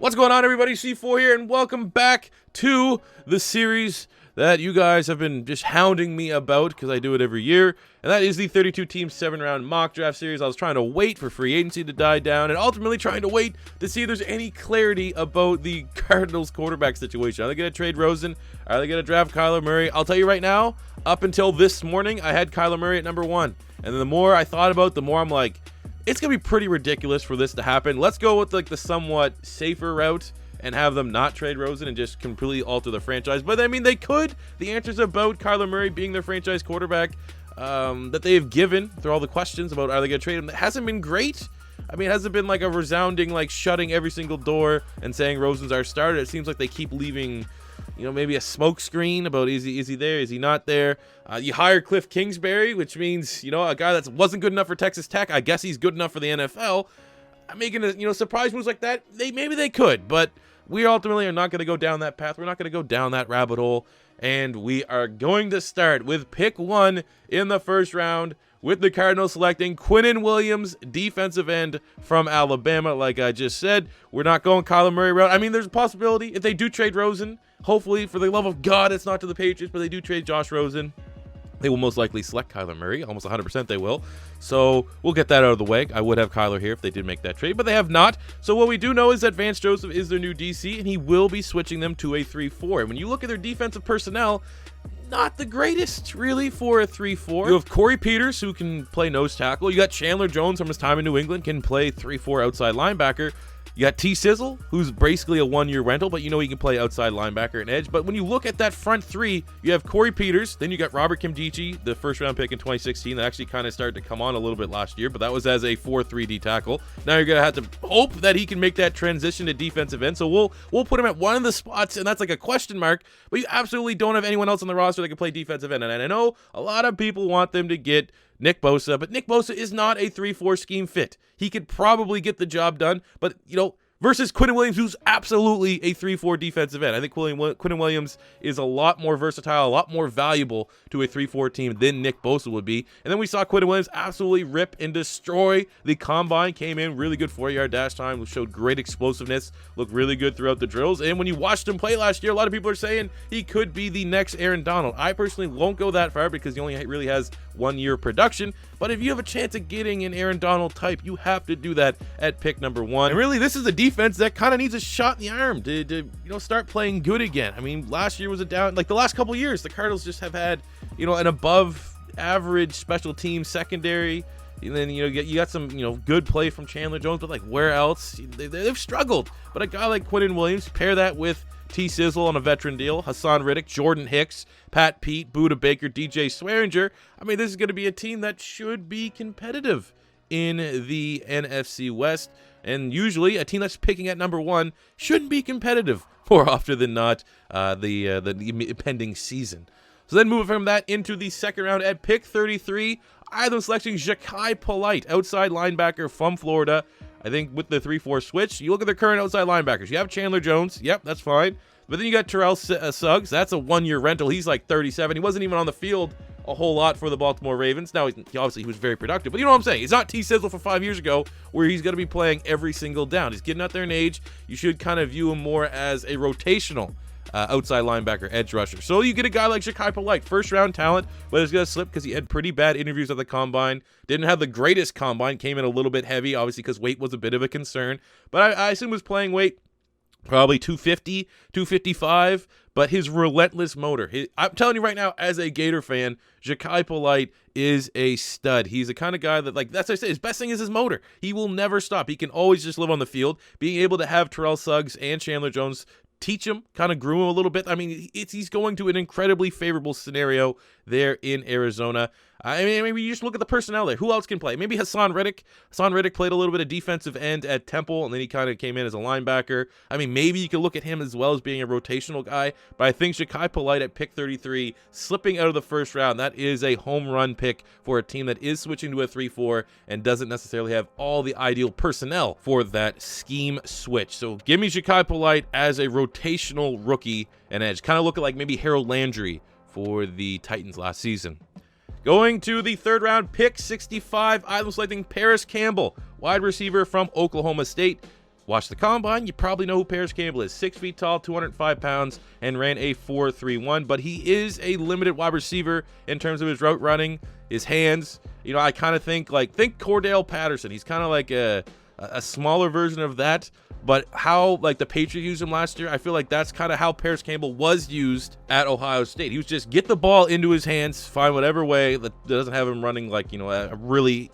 What's going on, everybody? C4 here, and welcome back to the series that you guys have been just hounding me about because I do it every year, and that is the 32-team 7-round mock draft series. I was trying to wait for free agency to die down and ultimately trying to wait to see if there's any clarity about the Cardinals quarterback situation. Are they going to trade Rosen? Are they going to draft Kyler Murray? I'll tell you right now, up until this morning, I had Kyler Murray at number 1, and then the more I thought about it, the more I'm like, it's going to be pretty ridiculous for this to happen. Let's go with like the somewhat safer route and have them not trade Rosen and just completely alter the franchise. But I mean, they could. The answers about Kyler Murray being their franchise quarterback that they have given through all the questions about are they going to trade him, it hasn't been great. I mean, it hasn't been like a resounding like shutting every single door and saying Rosen's our starter. It seems like they keep leaving, you know, maybe a smoke screen about is he there, is he not there. You hire Kliff Kingsbury, which means, you know, a guy that wasn't good enough for Texas Tech. I guess he's good enough for the NFL. Making a, you know, surprise moves like that, maybe they could, but we ultimately are not going to go down that path. We're not going to go down that rabbit hole, and we are going to start with pick 1 in the first round, with the Cardinals selecting Quinnen Williams, defensive end from Alabama. Like I just said, we're not going Kyler Murray route. I mean, there's a possibility if they do trade Rosen, hopefully, for the love of God, it's not to the Patriots, but they do trade Josh Rosen, they will most likely select Kyler Murray. Almost 100% they will. So we'll get that out of the way. I would have Kyler here if they did make that trade, but they have not. So what we do know is that Vance Joseph is their new DC, and he will be switching them to a 3-4. And when you look at their defensive personnel, not the greatest, really, for a 3-4. You have Corey Peters, who can play nose tackle. You got Chandler Jones from his time in New England, can play 3-4 outside linebacker. You got T-Sizzle, who's basically a one-year rental, but you know he can play outside linebacker and edge. But when you look at that front three, you have Corey Peters, then you got Robert Kimdichie, the first-round pick in 2016. That actually kind of started to come on a little bit last year, but that was as a 4-3 tackle. Now you're going to have to hope that he can make that transition to defensive end. So we'll put him at one of the spots, and that's like a question mark, but you absolutely don't have anyone else on the roster that can play defensive end. And I know a lot of people want them to get Nick Bosa, but Nick Bosa is not a 3-4 scheme fit. He could probably get the job done, but, you know, versus Quinnen Williams, who's absolutely a 3-4 defensive end. I think Quinnen Williams is a lot more versatile, a lot more valuable to a 3-4 team than Nick Bosa would be. And then we saw Quinnen Williams absolutely rip and destroy the combine. Came in really good 4-yard dash time, showed great explosiveness, looked really good throughout the drills. And when you watched him play last year, a lot of people are saying he could be the next Aaron Donald. I personally won't go that far because he only really has 1 year production. But if you have a chance of getting an Aaron Donald type, you have to do that at pick number 1. And really, this is a defense that kind of needs a shot in the arm to you know, start playing good again. I mean, last year was a down, like the last couple years, the Cardinals just have had, you know, an above average special team secondary. And then, you know, you got some, you know, good play from Chandler Jones, but like where else? They've struggled. But a guy like Quinnen Williams, pair that with T-Sizzle on a veteran deal, Hassan Riddick, Jordan Hicks, Pat Pete, Budda Baker, DJ Swearinger. I mean, this is going to be a team that should be competitive in the NFC West. And usually a team that's picking at number 1 shouldn't be competitive more often than not the impending season. So then moving from that into the second round at pick 33, I have them selecting Shackle Hyppolite, outside linebacker from Florida. I think with the 3-4 switch, you look at their current outside linebackers. You have Chandler Jones. Yep, that's fine. But then you got Terrell Suggs. That's a 1 year rental. He's like 37. He wasn't even on the field a whole lot for the Baltimore Ravens. Now, he was very productive. But you know what I'm saying? He's not T-Sizzle for 5 years ago where he's going to be playing every single down. He's getting out there in age. You should kind of view him more as a rotational outside linebacker, edge rusher. So you get a guy like Shackle Hyppolite, first-round talent, but it's going to slip because he had pretty bad interviews at the combine. Didn't have the greatest combine. Came in a little bit heavy, obviously, because weight was a bit of a concern. But I assume he was playing weight probably 250, 255, but his relentless motor. I'm telling you right now, as a Gator fan, Shackle Hyppolite is a stud. He's the kind of guy that, like, that's what I say, his best thing is his motor. He will never stop. He can always just live on the field. Being able to have Terrell Suggs and Chandler Jones teach him, kind of groom him a little bit. I mean, he's going to an incredibly favorable scenario there in Arizona. I mean, maybe you just look at the personnel there. Who else can play? Maybe Hassan Riddick. Hassan Riddick played a little bit of defensive end at Temple, and then he kind of came in as a linebacker. I mean, maybe you could look at him as well as being a rotational guy, but I think Shackle Hyppolite at pick 33, slipping out of the first round, that is a home run pick for a team that is switching to a 3-4 and doesn't necessarily have all the ideal personnel for that scheme switch. So give me Shackle Hyppolite as a rotational rookie and edge. Kind of look like maybe Harold Landry for the Titans last season. Going to the third round, pick 65, I'm selecting Paris Campbell, wide receiver from Oklahoma State. watch the combine, you probably know who Paris Campbell is. 6 feet tall, 205 pounds, and ran a 4.31. But he is a limited wide receiver in terms of his route running, his hands. You know, I kind of think Cordell Patterson. He's kind of like a smaller version of that. But how like the Patriots used him last year, I feel like that's kind of how Paris Campbell was used at Ohio State. He was just get the ball into his hands, find whatever way that doesn't have him running like, you know, a really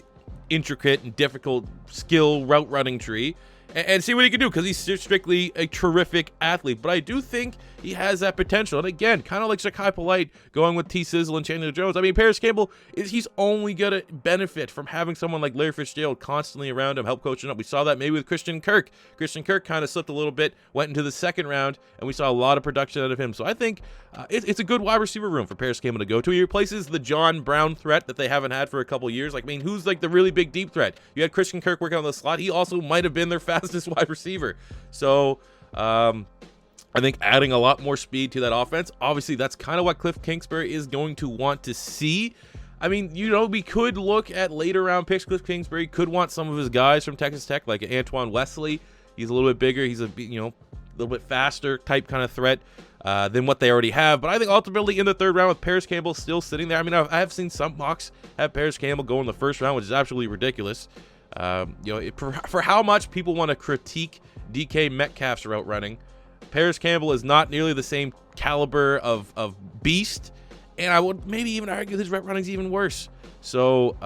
intricate and difficult skill route running tree, and see what he can do, because he's strictly a terrific athlete. But I do think he has that potential. And again, kind of like Shackle Hyppolite going with T-Sizzle and Chandler Jones. I mean, Paris Campbell, he's only going to benefit from having someone like Larry Fitzgerald constantly around him, help coaching up. We saw that maybe with Christian Kirk. Christian Kirk kind of slipped a little bit, went into the second round, and we saw a lot of production out of him. So I think it's a good wide receiver room for Paris Campbell to go to. He replaces the John Brown threat that they haven't had for a couple years. Like, I mean, who's like the really big deep threat? You had Christian Kirk working on the slot. He also might have been their fastest wide receiver. So I think adding a lot more speed to that offense, obviously that's kind of what Kliff Kingsbury is going to want to see. I mean, you know, we could look at later round picks. Kliff Kingsbury could want some of his guys from Texas Tech, like Antoine Wesley. He's a little bit bigger. He's a little bit faster type kind of threat than what they already have. But I think ultimately in the third round with Paris Campbell still sitting there. I mean, I have seen some mocks have Paris Campbell go in the first round, which is absolutely ridiculous. For how much people want to critique DK Metcalf's route running, Paris Campbell is not nearly the same caliber of beast, and I would maybe even argue his route running is even worse. So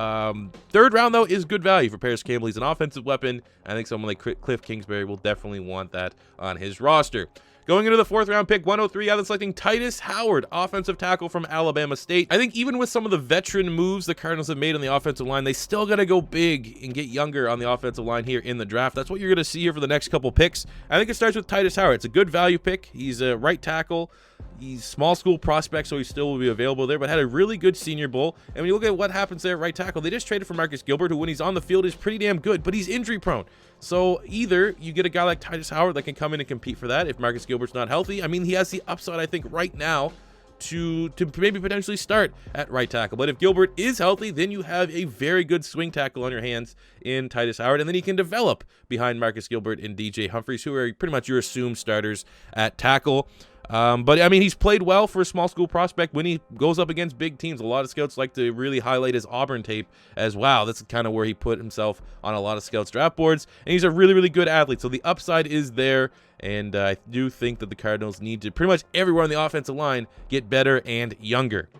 third round, though, is good value for Paris Campbell. He's an offensive weapon. I think someone like Kliff Kingsbury will definitely want that on his roster. Going into the fourth round pick, 103, I've been selecting Titus Howard, offensive tackle from Alabama State. I think even with some of the veteran moves the Cardinals have made on the offensive line, they still got to go big and get younger on the offensive line here in the draft. That's what you're going to see here for the next couple picks. I think it starts with Titus Howard. It's a good value pick. He's a right tackle. He's small school prospect, so he still will be available there, but had a really good Senior Bowl. And when you look at what happens there at right tackle, they just traded for Marcus Gilbert, who when he's on the field is pretty damn good, but he's injury prone. So either you get a guy like Titus Howard that can come in and compete for that if Marcus Gilbert's not healthy. I mean, he has the upside, I think, right now to maybe potentially start at right tackle. But if Gilbert is healthy, then you have a very good swing tackle on your hands in Titus Howard, and then he can develop behind Marcus Gilbert and DJ Humphries, who are pretty much your assumed starters at tackle. But I mean, he's played well for a small school prospect when he goes up against big teams. A lot of scouts like to really highlight his Auburn tape as wow. That's kind of where he put himself on a lot of scouts draft boards, and he's a really, really good athlete. So the upside is there, and I do think that the Cardinals need to pretty much everywhere on the offensive line get better and younger.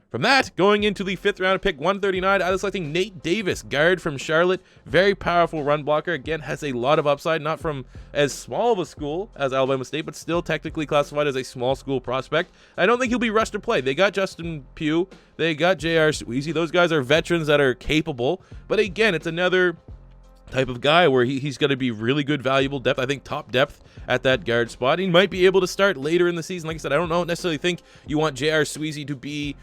From that, going into the fifth round, pick 139, I was selecting Nate Davis, guard from Charlotte. Very powerful run blocker. Again, has a lot of upside, not from as small of a school as Alabama State, but still technically classified as a small school prospect. I don't think he'll be rushed to play. They got Justin Pugh. They got J.R. Sweezy. Those guys are veterans that are capable. But again, it's another type of guy where he's going to be really good, valuable depth. I think top depth at that guard spot. He might be able to start later in the season. Like I said, I don't necessarily think you want J.R. Sweezy to be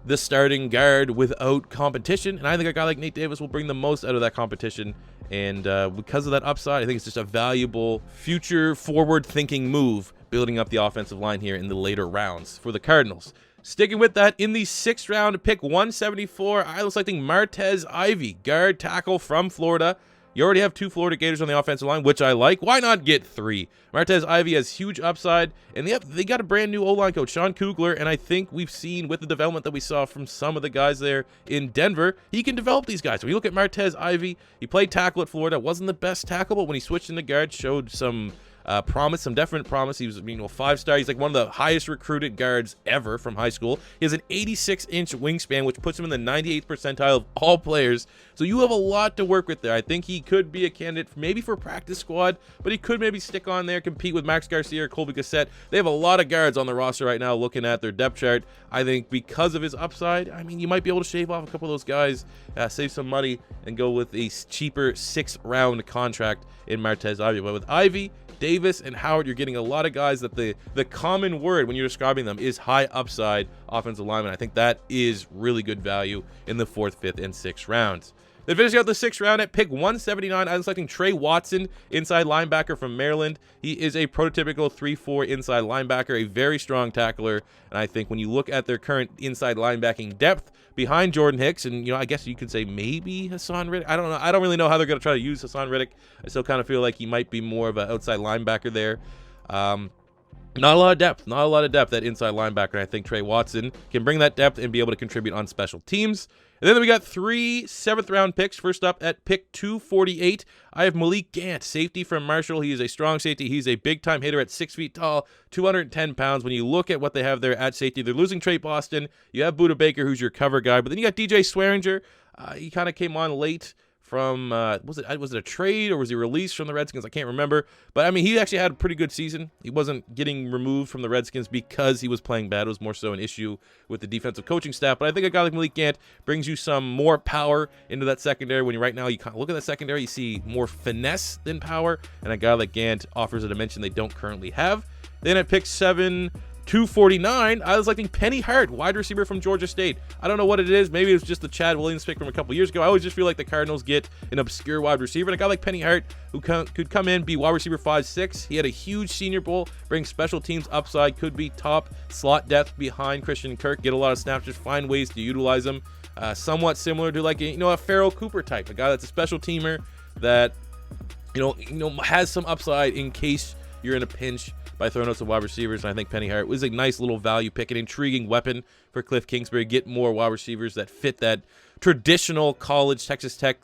the starting guard without competition, and I think a guy like Nate Davis will bring the most out of that competition, and because of that upside, I think it's just a valuable future forward-thinking move building up the offensive line here in the later rounds for the Cardinals. Sticking with that, in the sixth round, pick 174, I was selecting Martez Ivy, guard tackle from Florida. You already have 2 Florida Gators on the offensive line, which I like. Why not get 3? Martez Ivy has huge upside, and they got a brand new O-line coach, Sean Kugler, and I think we've seen with the development that we saw from some of the guys there in Denver, he can develop these guys. When you look at Martez Ivy, he played tackle at Florida, wasn't the best tackle, but when he switched into guard, showed some promise, some definite promise. He was, 5-star. He's like one of the highest recruited guards ever from high school. He has an 86-inch wingspan, which puts him in the 98th percentile of all players. So you have a lot to work with there. I think he could be a candidate maybe for practice squad, but he could maybe stick on there, compete with Max Garcia or Colby Cassette. They have a lot of guards on the roster right now looking at their depth chart. I think because of his upside, you might be able to shave off a couple of those guys, save some money, and go with a cheaper 6th-round contract in Martez Ivy. But with Ivy, Davis, and Howard, you're getting a lot of guys that the common word when you're describing them is high upside offensive lineman. I think that is really good value in the 4th, 5th, and 6th rounds. Then finishing out the 6th round at pick 179, I was selecting Trey Watson, inside linebacker from Maryland. He is a prototypical 3-4 inside linebacker, a very strong tackler. And I think when you look at their current inside linebacking depth behind Jordan Hicks, and I guess you could say maybe Hassan Riddick. I don't know. I don't really know how they're going to try to use Hassan Riddick. I still kind of feel like he might be more of an outside linebacker there. Not a lot of depth at inside linebacker. And I think Trey Watson can bring that depth and be able to contribute on special teams. And then we got 3 7th-round picks. First up at pick 248, I have Malik Gant, safety from Marshall. He is a strong safety. He's a big-time hitter at 6 feet tall, 210 pounds. When you look at what they have there at safety, they're losing Trey Boston. You have Budda Baker, who's your cover guy. But then you got DJ Swearinger. He kind of came on late from, was it a trade or was he released from the Redskins? I can't remember. But, I mean, he actually had a pretty good season. He wasn't getting removed from the Redskins because he was playing bad. It was more so an issue with the defensive coaching staff. But I think a guy like Malik Gant brings you some more power into that secondary. When right now you kind of look at that secondary, you see more finesse than power. And a guy like Gant offers a dimension they don't currently have. Then at pick 249, I was selecting Penny Hart, wide receiver from Georgia State. I don't know what it is. Maybe it's just the Chad Williams pick from a couple years ago. I always just feel like the Cardinals get an obscure wide receiver. And a guy like Penny Hart, who could come in, be wide receiver 5'6". He had a huge Senior Bowl, bring special teams upside, could be top slot depth behind Christian Kirk, get a lot of snaps, just find ways to utilize him. Somewhat similar to like a Farrell Cooper type, a guy that's a special teamer that has some upside in case you're in a pinch by throwing out some wide receivers. And I think Penny Hart was a nice little value pick, an intriguing weapon for Kliff Kingsbury. Get more wide receivers that fit that traditional college Texas Tech,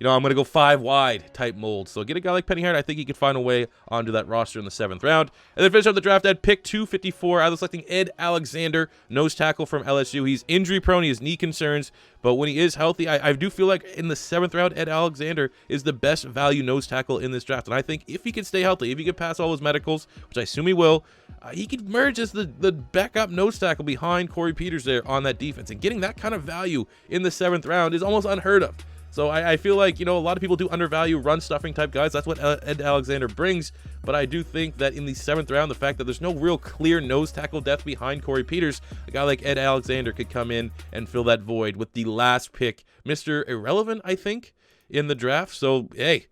I'm going to go 5 wide type mold. So get a guy like Penny Hart. I think he could find a way onto that roster in the 7th round. And then finish up the draft at pick 254. I was selecting Ed Alexander, nose tackle from LSU. He's injury prone. He has knee concerns. But when he is healthy, I do feel like in the 7th round, Ed Alexander is the best value nose tackle in this draft. And I think if he can stay healthy, if he can pass all his medicals, which I assume he will, he could merge as the backup nose tackle behind Corey Peters there on that defense. And getting that kind of value in the 7th round is almost unheard of. So I feel like, a lot of people do undervalue run stuffing type guys. That's what Ed Alexander brings. But I do think that in the 7th round, the fact that there's no real clear nose tackle depth behind Corey Peters, a guy like Ed Alexander could come in and fill that void with the last pick. Mr. Irrelevant, I think, in the draft. So, hey,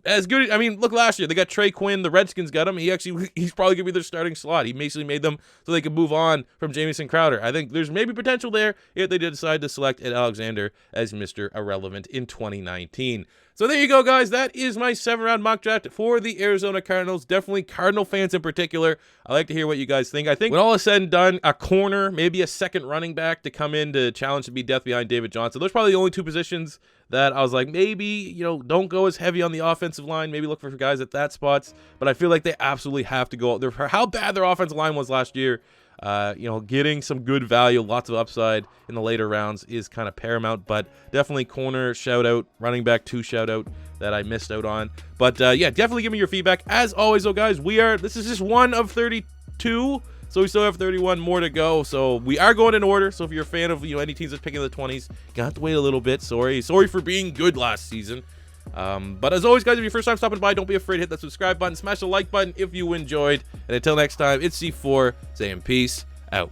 as good. Look, last year they got Trey Quinn. The Redskins got him. He's probably gonna be their starting slot. He basically made them so they could move on from Jamison Crowder. I think there's maybe potential there if they did decide to select Ed Alexander as Mr. Irrelevant in 2019. So there you go, guys. That is my 7th-round mock draft for the Arizona Cardinals. Definitely Cardinal fans in particular. I like to hear what you guys think. I think when all is said and done, a corner, maybe a second running back to come in to challenge to be death behind David Johnson. Those are probably the only 2 positions that I was like, maybe, don't go as heavy on the offensive line. Maybe look for guys at that spots. But I feel like they absolutely have to go out there for how bad their offensive line was last year. Getting some good value, lots of upside in the later rounds is kind of paramount, but definitely corner shout out, running back 2 shout out that I missed out on. But definitely give me your feedback. As always, though, guys, this is just 1 of 32, so we still have 31 more to go. So we are going in order. So if you're a fan of any teams that's picking in the 20s, you're gonna have to wait a little bit. Sorry for being good last season. But as always, guys, if you're first time stopping by, don't be afraid to hit that subscribe button, smash the like button if you enjoyed. And until next time, it's C4 saying peace out.